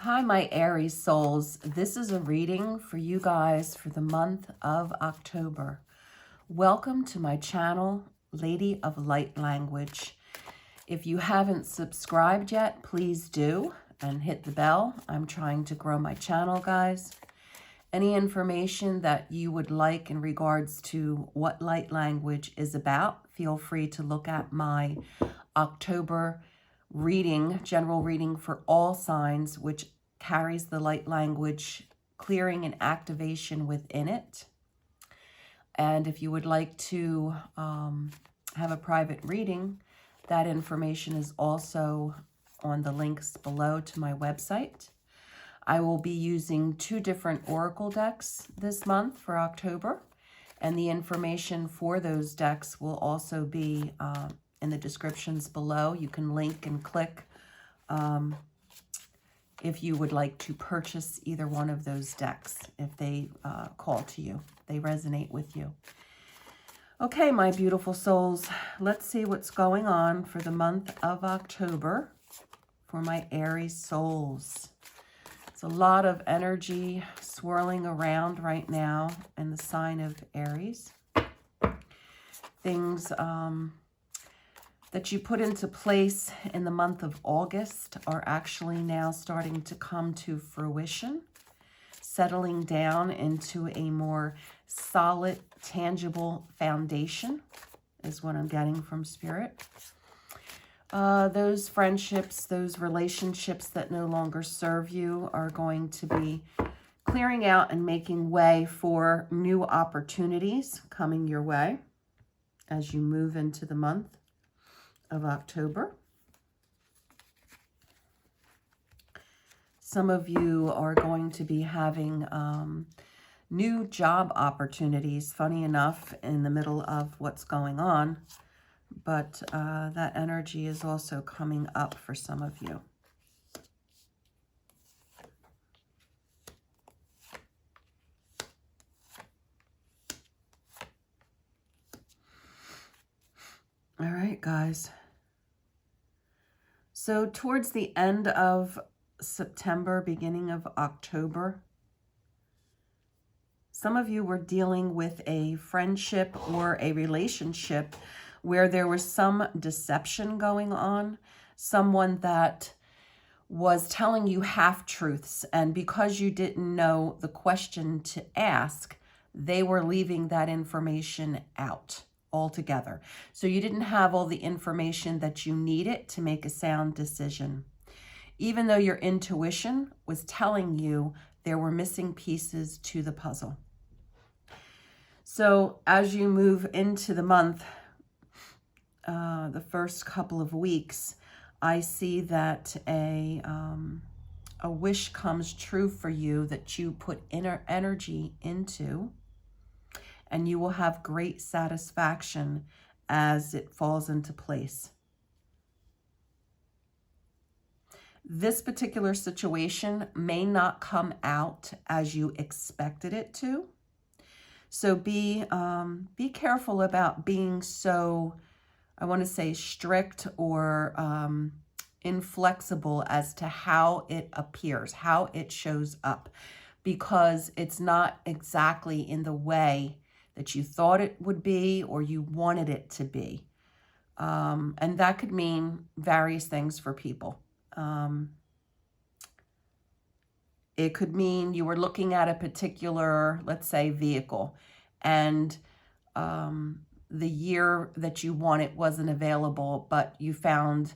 Hi, my Aries souls. This is a reading for you guys for the month of October. Welcome to my channel, Lady of Light Language. If you haven't subscribed yet, please do and hit the bell. I'm trying to grow my channel, guys. Any information that you would like in regards to what light language is about, feel free to look at my October reading, general reading for all signs, which carries the light language clearing and activation within it. And if you would like to have a private reading, that information is also on the links below to my website. I will be using 2 different oracle decks this month for October, and the information for those decks will also be in the descriptions below. You can link and click if you would like to purchase either one of those decks, if they call to you, they resonate with you. Okay, my beautiful souls, let's see what's going on for the month of October for my Aries souls. It's a lot of energy swirling around right now in the sign of Aries. Things that you put into place in the month of August are actually now starting to come to fruition, settling down into a more solid, tangible foundation is what I'm getting from Spirit. Those friendships, those relationships that no longer serve you are going to be clearing out and making way for new opportunities coming your way as you move into the month of October. Some of you are going to be having new job opportunities, funny enough, in the middle of what's going on, but that energy is also coming up for some of you. All right, guys. So towards the end of September, beginning of October, some of you were dealing with a friendship or a relationship where there was some deception going on, someone that was telling you half-truths, and because you didn't know the question to ask, they were leaving that information out altogether. So you didn't have all the information that you needed to make a sound decision. Even though your intuition was telling you there were missing pieces to the puzzle. So as you move into the month, the first couple of weeks, I see that a wish comes true for you that you put inner energy into, and you will have great satisfaction as it falls into place. This particular situation may not come out as you expected it to. So be careful about being so, I want to say, strict or inflexible as to how it appears, how it shows up, because it's not exactly in the way that you thought it would be or you wanted it to be. And that could mean various things for people. It could mean you were looking at a particular, let's say, vehicle, and the year that you wanted wasn't available, but you found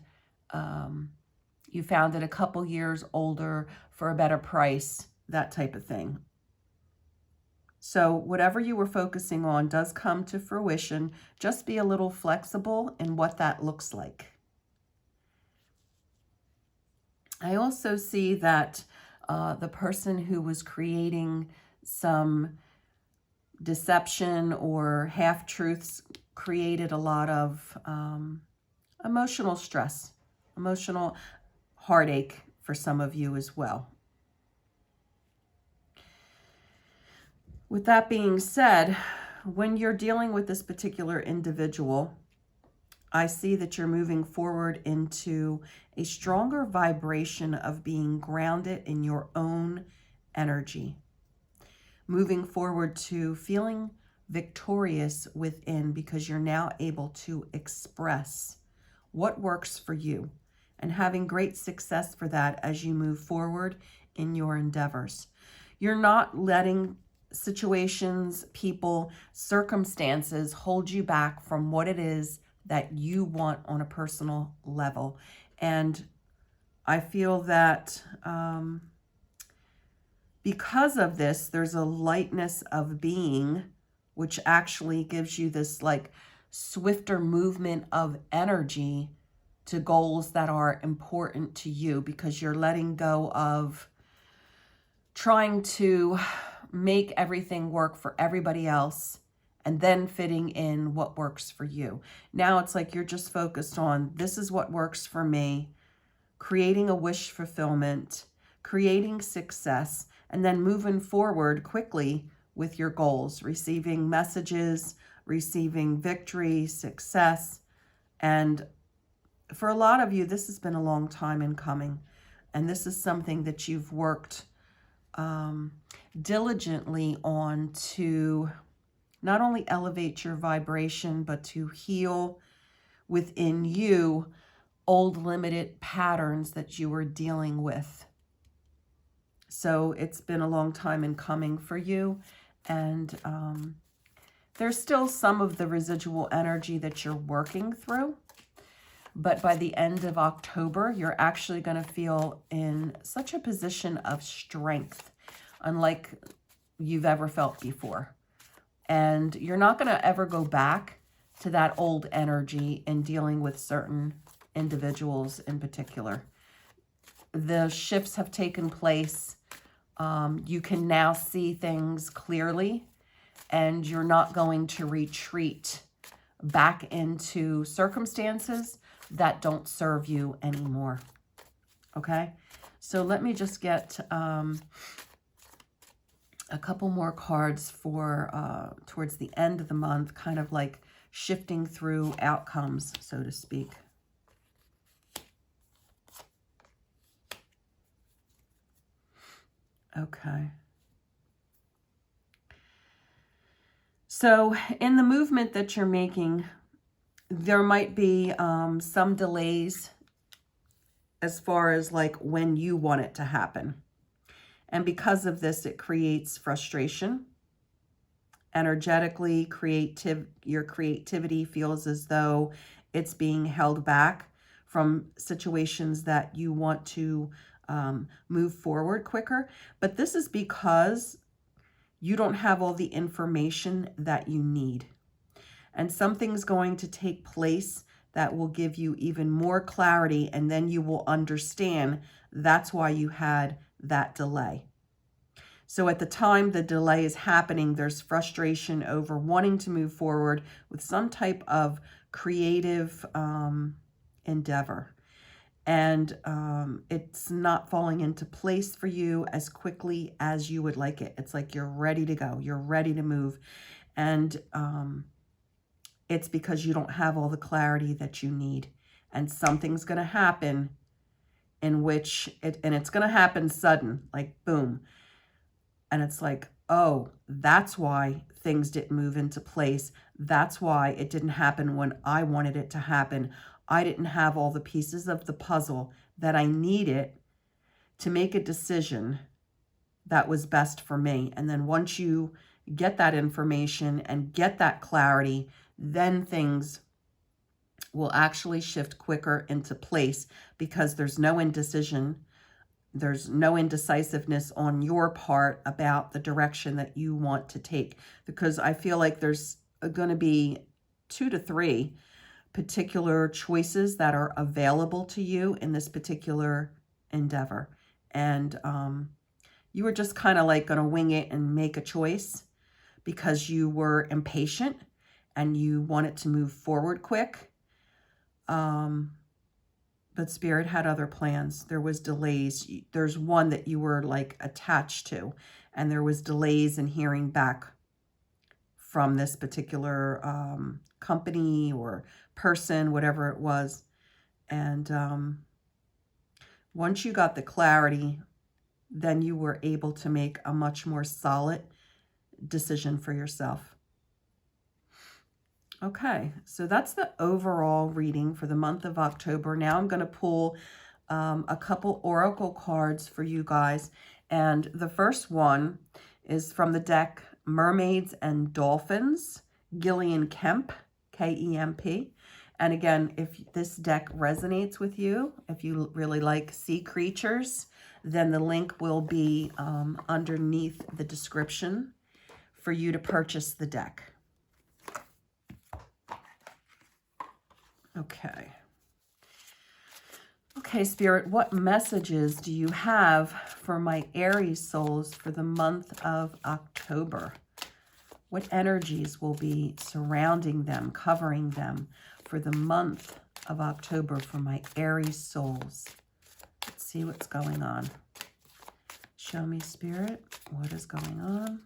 it a couple years older for a better price, that type of thing. So whatever you were focusing on does come to fruition. Just be a little flexible in what that looks like. I also see that the person who was creating some deception or half-truths created a lot of emotional stress, emotional heartache for some of you as well. With that being said, when you're dealing with this particular individual, I see that you're moving forward into a stronger vibration of being grounded in your own energy. Moving forward to feeling victorious within because you're now able to express what works for you and having great success for that as you move forward in your endeavors. You're not letting situations, people, circumstances hold you back from what it is that you want on a personal level. And I feel that because of this, there's a lightness of being, which actually gives you this like swifter movement of energy to goals that are important to you, because you're letting go of trying to make everything work for everybody else and then fitting in what works for you. Now it's like you're just focused on, this is what works for me, creating a wish fulfillment, creating success, and then moving forward quickly with your goals, receiving messages, receiving victory, success. And for a lot of you, this has been a long time in coming. And this is something that you've worked diligently on to not only elevate your vibration, but to heal within you old limited patterns that you were dealing with. So it's been a long time in coming for you. And there's still some of the residual energy that you're working through. But by the end of October, you're actually going to feel in such a position of strength, unlike you've ever felt before. And you're not going to ever go back to that old energy in dealing with certain individuals in particular. The shifts have taken place. You can now see things clearly, and you're not going to retreat back into circumstances that don't serve you anymore. Okay? So let me just get a couple more cards for towards the end of the month, kind of like shifting through outcomes, so to speak. Okay. So in the movement that you're making, there might be some delays as far as like when you want it to happen. And because of this, it creates frustration. Energetically, your creativity feels as though it's being held back from situations that you want to move forward quicker. But this is because you don't have all the information that you need. And something's going to take place that will give you even more clarity, and then you will understand that's why you had that delay. So at the time the delay is happening, there's frustration over wanting to move forward with some type of creative endeavor. And it's not falling into place for you as quickly as you would like it. It's like you're ready to go. You're ready to move. And it's because you don't have all the clarity that you need. And something's going to happen in which, and it's going to happen sudden, like boom. And it's like, oh, that's why things didn't move into place. That's why it didn't happen when I wanted it to happen. I didn't have all the pieces of the puzzle that I needed to make a decision that was best for me. And then once you get that information and get that clarity, then things will actually shift quicker into place because there's no indecision. There's no indecisiveness on your part about the direction that you want to take, because I feel like there's going to be 2 to 3 particular choices that are available to you in this particular endeavor. And you were just kind of like going to wing it and make a choice because you were impatient and you wanted to move forward quick. But Spirit had other plans. There was delays. There's one that you were like attached to, and there was delays in hearing back from this particular company or person, whatever it was. And once you got the clarity, then you were able to make a much more solid decision for yourself. Okay, so that's the overall reading for the month of October. Now I'm going to pull a couple oracle cards for you guys. And the first one is from the deck Mermaids and Dolphins, Gillian Kemp, K-E-M-P. And again, if this deck resonates with you, if you really like sea creatures, then the link will be underneath the description for you to purchase the deck. Okay. Okay, Spirit, what messages do you have for my Aries souls for the month of October? What energies will be surrounding them, covering them for the month of October for my Aries souls? Let's see what's going on. Show me, Spirit, what is going on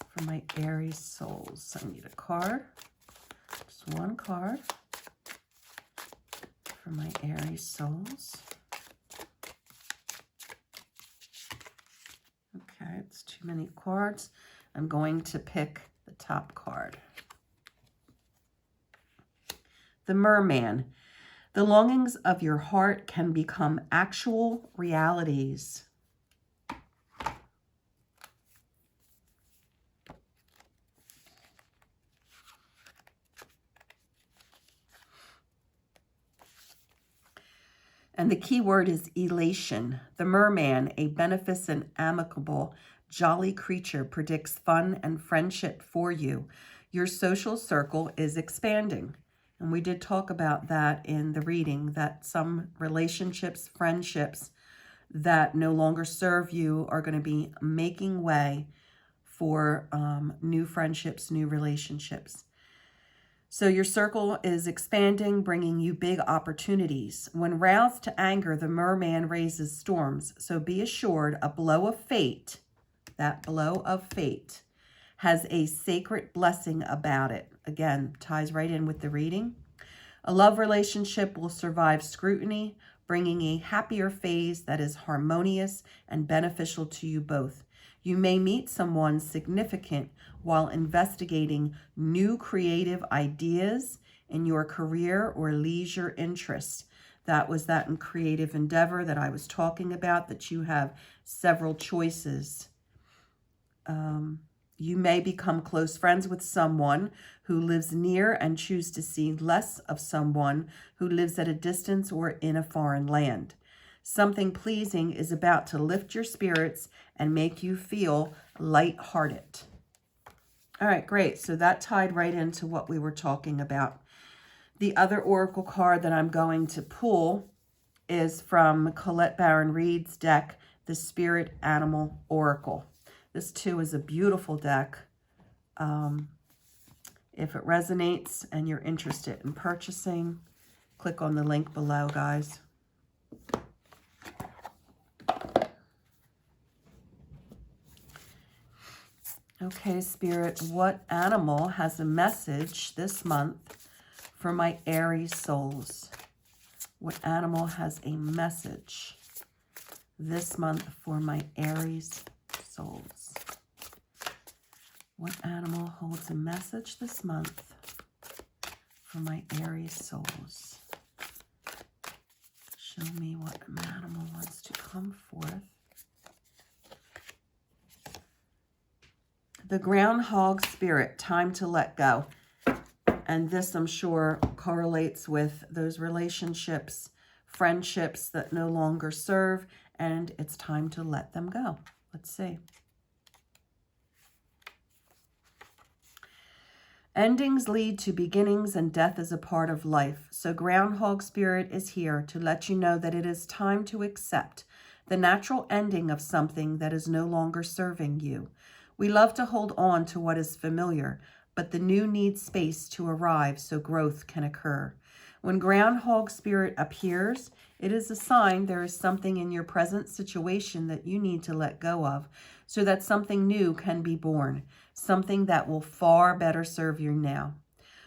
for my Aries souls. I need a card, just one card for my Aries souls. Okay, it's too many cards. I'm going to pick the top card. The Merman. The longings of your heart can become actual realities. And the key word is elation. The Merman, a beneficent, amicable, jolly creature, predicts fun and friendship for you. Your social circle is expanding. And we did talk about that in the reading, that some relationships, friendships that no longer serve you are going to be making way for new friendships, new relationships. So your circle is expanding, bringing you big opportunities. When roused to anger, the Merman raises storms. So be assured a blow of fate, that blow of fate, has a sacred blessing about it. Again, ties right in with the reading. A love relationship will survive scrutiny, bringing a happier phase that is harmonious and beneficial to you both. You may meet someone significant while investigating new creative ideas in your career or leisure interests. That was that in creative endeavor that I was talking about, that you have several choices. You may become close friends with someone who lives near and choose to see less of someone who lives at a distance or in a foreign land. Something pleasing is about to lift your spirits and make you feel lighthearted. All right, great. So that tied right into what we were talking about. The other oracle card that I'm going to pull is from Colette Baron Reed's deck, the Spirit Animal Oracle. This too is a beautiful deck. If it resonates and you're interested in purchasing, click on the link below, guys. Okay, Spirit, what animal has a message this month for my Aries souls? What animal has a message this month for my Aries souls? What animal holds a message this month for my Aries souls? Show me what animal wants to come forth. The groundhog spirit, time to let go. And this, I'm sure, correlates with those relationships, friendships that no longer serve, and it's time to let them go. Let's see. Endings lead to beginnings, and death is a part of life. So groundhog spirit is here to let you know that it is time to accept the natural ending of something that is no longer serving you. We love to hold on to what is familiar, but the new needs space to arrive so growth can occur. When groundhog spirit appears, it is a sign there is something in your present situation that you need to let go of so that something new can be born, something that will far better serve you now.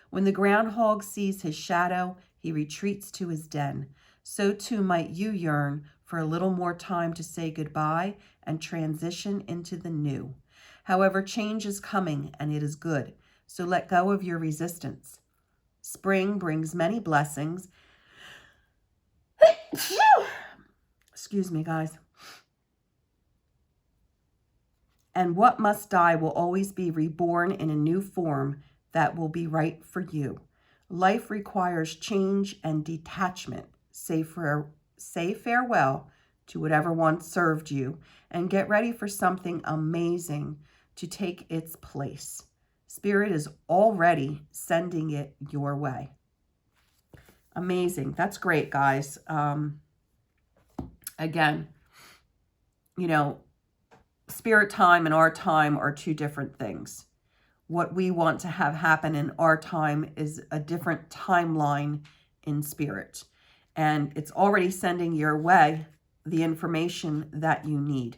When the groundhog sees his shadow, he retreats to his den. So too might you yearn for a little more time to say goodbye and transition into the new. However, change is coming and it is good, so let go of your resistance. Spring brings many blessings. Excuse me, guys. And what must die will always be reborn in a new form that will be right for you. Life requires change and detachment. Say farewell to whatever once served you and get ready for something amazing to take its place. Spirit is already sending it your way. Amazing. That's great, guys. Again, you know, spirit time and our time are two different things. What we want to have happen in our time is a different timeline in spirit. And it's already sending your way the information that you need.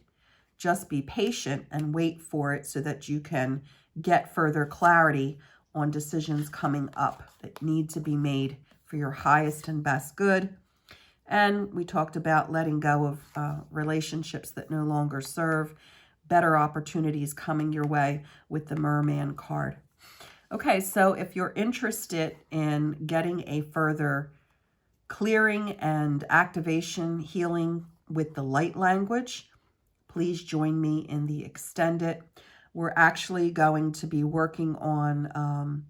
Just be patient and wait for it so that you can get further clarity on decisions coming up that need to be made for your highest and best good. And we talked about letting go of relationships that no longer serve. Better opportunities coming your way with the Merman card. Okay, so if you're interested in getting a further clearing and activation healing with the light language, please join me in the extended. We're actually going to be working on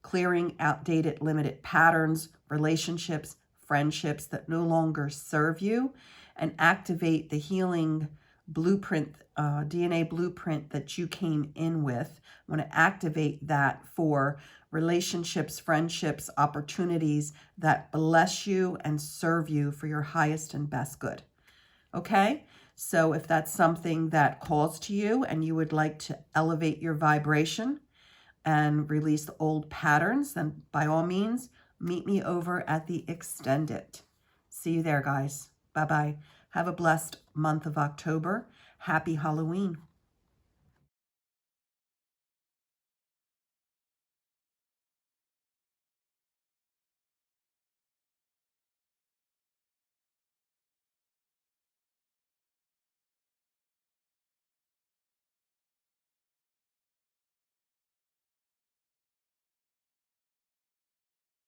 clearing outdated limited patterns, relationships, friendships that no longer serve you, and activate the healing blueprint, DNA blueprint that you came in with. I want to activate that for relationships, friendships, opportunities that bless you and serve you for your highest and best good. Okay? So if that's something that calls to you and you would like to elevate your vibration and release the old patterns, then by all means, meet me over at the extended. See you there, guys. Bye-bye. Have a blessed month of October. Happy Halloween.